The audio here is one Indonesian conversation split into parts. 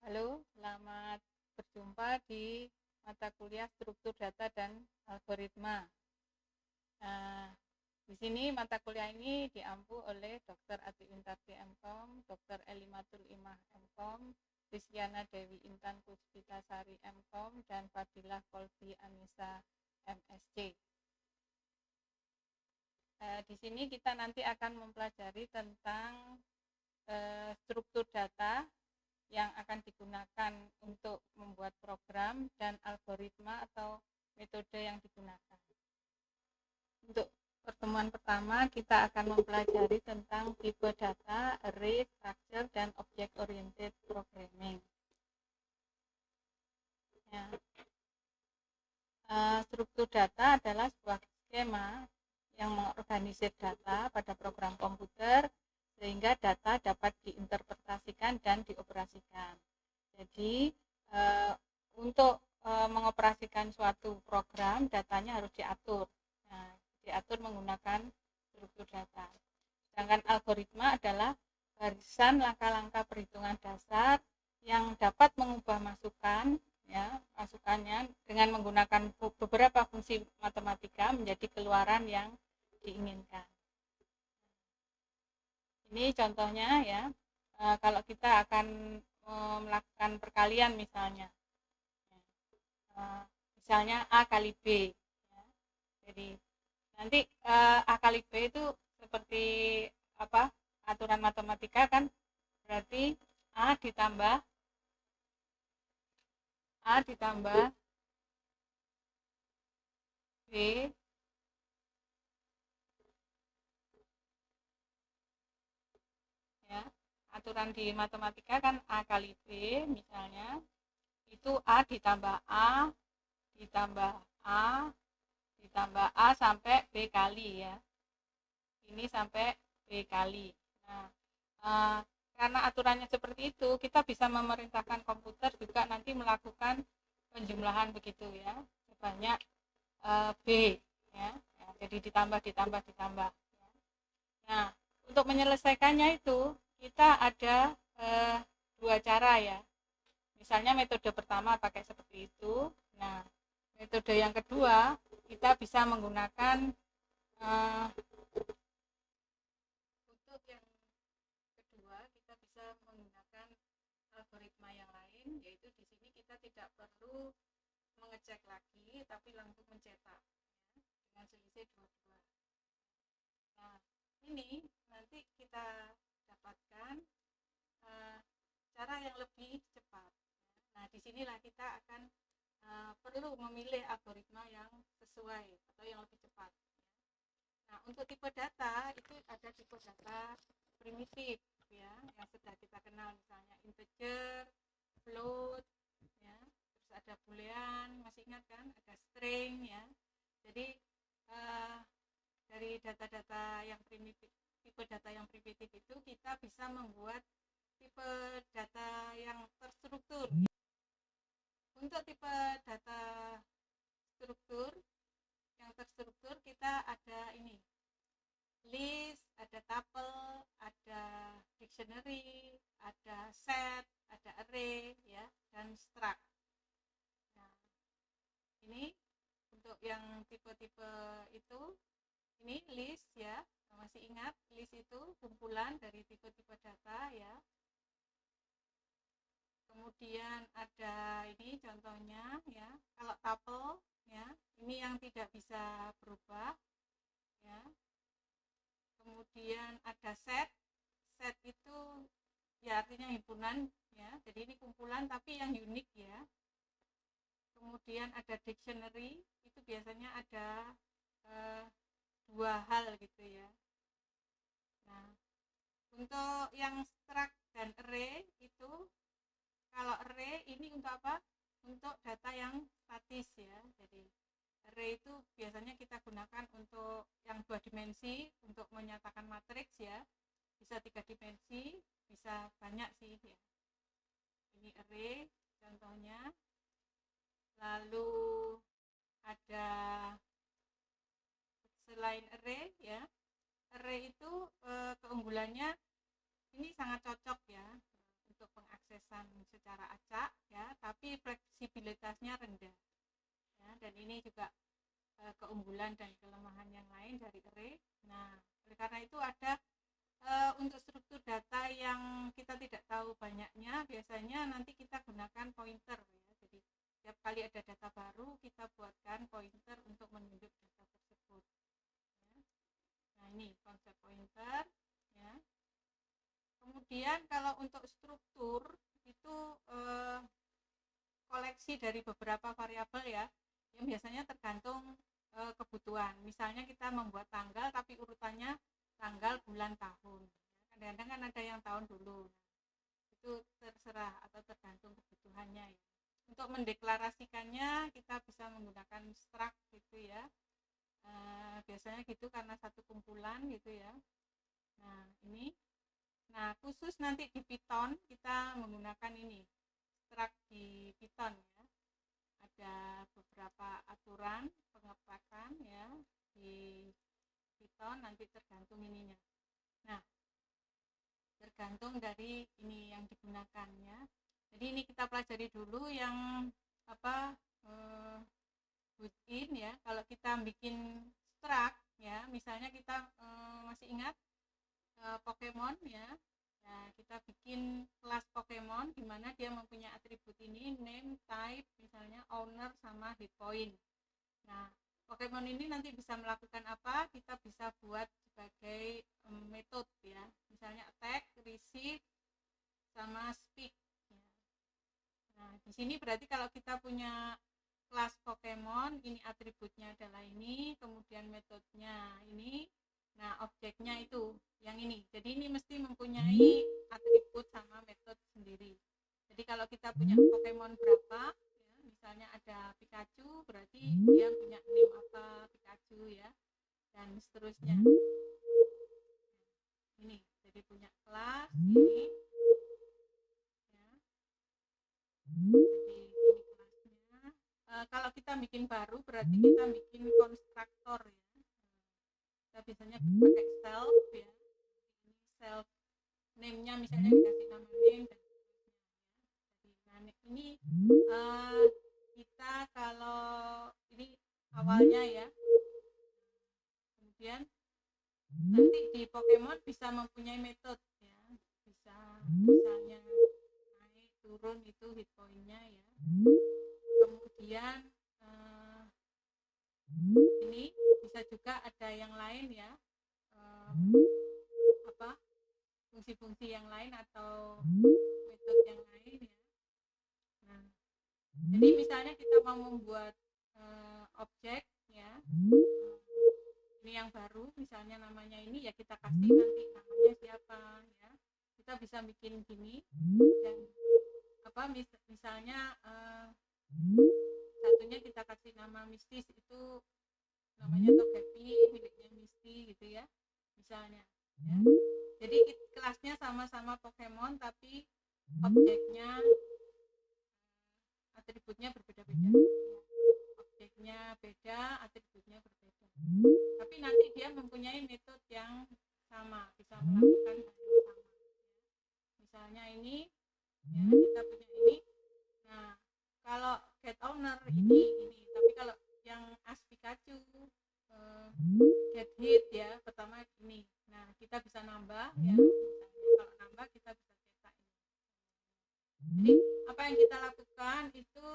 Halo, selamat berjumpa di mata kuliah struktur data dan algoritma. Nah, di sini mata kuliah ini diampu oleh Dr. Ati Wintarti MKom, Dr. Elimatul Imah MKom, Rizkyana Dewi Intan Puspitasari MKom, dan Fadilah Kolbi Anissa MSc. Di sini kita nanti akan mempelajari tentang struktur data yang akan digunakan untuk membuat program dan algoritma atau metode yang digunakan. Untuk pertemuan pertama kita akan mempelajari tentang tipe data, array, structure, dan object oriented programming. Ya. Struktur data adalah sebuah skema yang mengorganisir data pada program komputer sehingga data dapat diinterpretasikan dan dioperasikan. Jadi untuk mengoperasikan suatu program, datanya harus diatur. Nah, diatur menggunakan struktur data. Sedangkan algoritma adalah barisan langkah-langkah perhitungan dasar yang dapat mengubah masukannya dengan menggunakan beberapa fungsi matematika menjadi keluaran yang diinginkan. Ini contohnya ya, kalau kita akan melakukan perkalian misalnya, misalnya A kali B. Jadi nanti A kali B itu seperti apa? Aturan matematika kan berarti A ditambah B ya. Aturan di matematika kan A kali B misalnya itu A ditambah A ditambah A ditambah A sampai B kali ya. Ini sampai B kali. Nah, karena aturannya seperti itu, kita bisa memerintahkan komputer juga nanti melakukan penjumlahan begitu ya, sebanyak B ya. Jadi ditambah. Nah, untuk menyelesaikannya itu kita ada dua cara ya. Misalnya metode pertama pakai seperti itu. Nah, metode yang kedua kita bisa menggunakan untuk yang kedua kita bisa menggunakan algoritma yang lain, yaitu di sini kita tidak perlu mengecek lagi tapi langsung mencetak ya, dengan selisih 22. Nah, ini nanti kita dapatkan cara yang lebih cepat. Nah, disinilah kita akan perlu memilih algoritma yang sesuai atau yang lebih cepat. Nah, untuk tipe data itu ada tipe data primitif ya, yang sudah kita kenal misalnya integer, float, ya, terus ada boolean, masih ingat kan? Ada string ya. Jadi dari data-data yang primitif, tipe data yang primitif itu kita bisa membuat tipe data yang terstruktur. Untuk tipe data struktur yang terstruktur kita ada ini list, ada tuple, ada dictionary, ada set, ada array ya, dan struct. Nah, ini untuk yang tipe-tipe itu, ini list ya, masih ingat list itu kumpulan dari tipe-tipe data ya. Kemudian ada ini contohnya ya, kalau tuple ya, ini yang tidak bisa berubah ya. Kemudian ada set itu ya artinya himpunan ya, jadi ini kumpulan tapi yang unik ya. Kemudian ada dictionary, itu biasanya ada dua hal gitu ya. Nah, untuk yang struct dan array itu, kalau array ini untuk apa? Untuk data yang statis ya. Jadi array itu biasanya kita gunakan untuk yang 2 dimensi untuk menyatakan matriks ya. Bisa 3 dimensi, bisa banyak sih ya. Ini array contohnya. Lalu ada selain array ya. Array itu keunggulannya ini sangat cocok ya untuk pengaksesan secara acak ya, tapi fleksibilitasnya rendah ya, dan ini juga keunggulan dan kelemahan yang lain dari array. Nah, oleh karena itu ada untuk struktur data yang kita tidak tahu banyaknya, biasanya nanti kita gunakan pointer ya. Jadi setiap kali ada data baru kita buatkan pointer untuk menunjuk data tersebut ya. Nah, ini konsep pointer ya. Kemudian kalau untuk struktur itu koleksi dari beberapa variabel ya, yang biasanya tergantung kebutuhan. Misalnya kita membuat tanggal tapi urutannya tanggal, bulan, tahun. Kadang-kadang kan ada yang tahun dulu. Itu terserah atau tergantung kebutuhannya ya. Untuk mendeklarasikannya kita bisa menggunakan struct gitu ya. Biasanya gitu karena satu kumpulan gitu ya. Nah, ini. Nah, khusus nanti di Python kita menggunakan ini. Struct di Python ya. Ada beberapa aturan pengepakan ya di Python, nanti tergantung ininya. Nah, tergantung dari ini yang digunakan ya. Jadi ini kita pelajari dulu yang built-in ya. Kalau kita bikin struct ya, misalnya kita masih ingat Pokemon ya. Nah, kita bikin kelas Pokemon di mana dia mempunyai atribut ini, name, type, misalnya owner sama hit point. Nah, Pokemon ini nanti bisa melakukan apa? Kita bisa buat sebagai metode ya. Misalnya attack, receive, sama speak. Ya. Nah, di sini berarti kalau kita punya kelas Pokemon, ini atributnya adalah ini, kemudian metodenya ini, nah objeknya itu yang ini. Jadi ini mesti mempunyai atribut sama metode sendiri. Jadi kalau kita punya Pokemon berapa, misalnya ada Pikachu, berarti dia punya name apa Pikachu ya, dan seterusnya. Ini jadi punya kelas ini ya. Jadi ini kelasnya. Kalau kita bikin baru berarti kita bikin konstruktor ya. Kita biasanya pakai self ya. Ini self name-nya misalnya dikasih nama name dan seterusnya. Jadi ini kita kalau ini awalnya ya, kemudian nanti di Pokemon bisa mempunyai metode ya, bisa misalnya naik turun itu hit point-nya ya. Kemudian ini bisa juga ada yang lain ya, fungsi-fungsi yang lain atau metode yang lain ya. Nah, jadi misalnya kita mau membuat objek ya, ini yang baru misalnya namanya ini ya, kita kasih nanti namanya siapa ya. Kita bisa bikin gini dan misalnya satunya kita kasih nama mistis, itu namanya Togepi, miliknya Misty gitu ya misalnya ya. Jadi kelasnya sama-sama Pokemon tapi objeknya atributnya berbeda-beda ya. Objeknya beda, atributnya berbeda, tapi nanti dia mempunyai metode yang sama, bisa melakukan hal yang sama ya. Misalnya ini ya, kita punya ini. Nah, kalau get owner ini, tapi kalau yang as Pikachu get hit ya, pertama ini. Nah, kita bisa nambah ya, misalnya kalau nambah kita bisa cetak ini. Jadi apa yang kita lakukan itu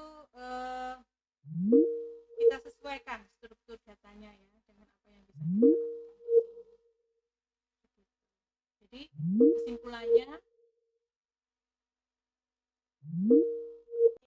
kita sesuaikan